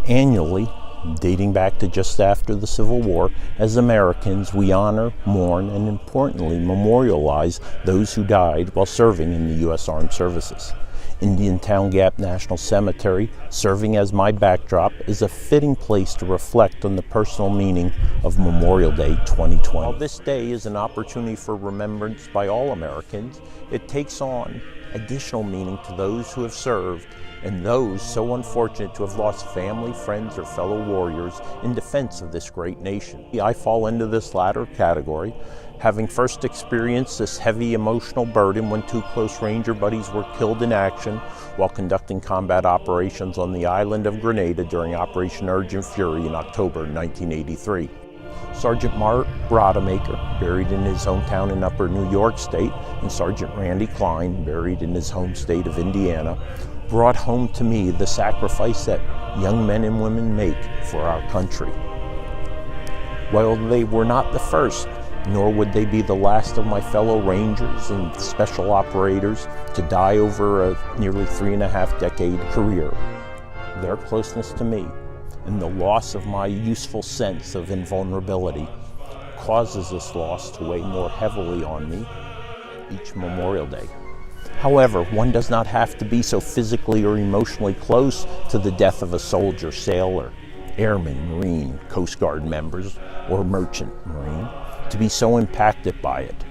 Annually, dating back to just after the Civil War, as Americans, we honor, mourn, and importantly, memorialize those who died while serving in the U.S. Armed Services. Indiantown Gap National Cemetery, serving as my backdrop, is a fitting place to reflect on the personal meaning of Memorial Day 2020. While this day is an opportunity for remembrance by all Americans, it takes on additional meaning to those who have served and those so unfortunate to have lost family, friends, or fellow warriors in defense of this great nation. I fall into this latter category, having first experienced this heavy emotional burden when two close Ranger buddies were killed in action while conducting combat operations on the island of Grenada during Operation Urgent Fury in October 1983. Sergeant Mark Rodemaker, buried in his hometown in Upper New York State, and Sergeant Randy Klein, buried in his home state of Indiana, brought home to me the sacrifice that young men and women make for our country. While they were not the first, nor would they be the last of my fellow Rangers and special operators to die over a nearly 3.5-decade career, their closeness to me and the loss of my useful sense of invulnerability causes this loss to weigh more heavily on me each Memorial Day. However, one does not have to be so physically or emotionally close to the death of a soldier, sailor, airman, Marine, Coast Guard members, or merchant Marine to be so impacted by it.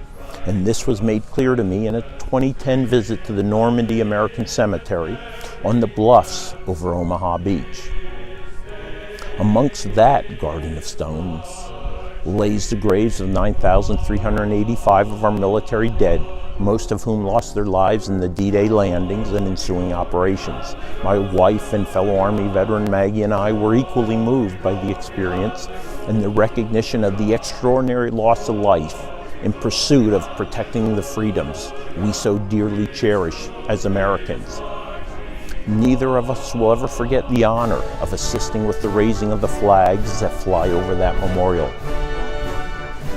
And this was made clear to me in a 2010 visit to the Normandy American Cemetery on the bluffs over Omaha Beach. Amongst that garden of stones lays the graves of 9,385 of our military dead, most of whom lost their lives in the D-Day landings and ensuing operations. My wife and fellow Army veteran Maggie and I were equally moved by the experience and the recognition of the extraordinary loss of life in pursuit of protecting the freedoms we so dearly cherish as Americans. Neither of us will ever forget the honor of assisting with the raising of the flags that fly over that memorial.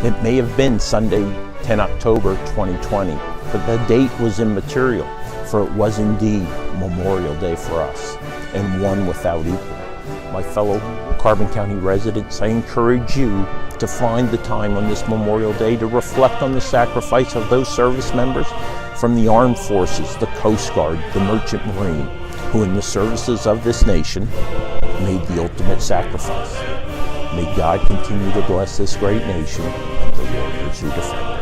It may have been Sunday, 10 October 2020, but the date was immaterial, for it was indeed Memorial Day for us, and one without equal. My fellow Carbon County residents, I encourage you to find the time on this Memorial Day to reflect on the sacrifice of those service members from the armed forces, the Coast Guard, the Merchant Marine, who in the services of this nation made the ultimate sacrifice. May God continue to bless this great nation and the warriors who defend it.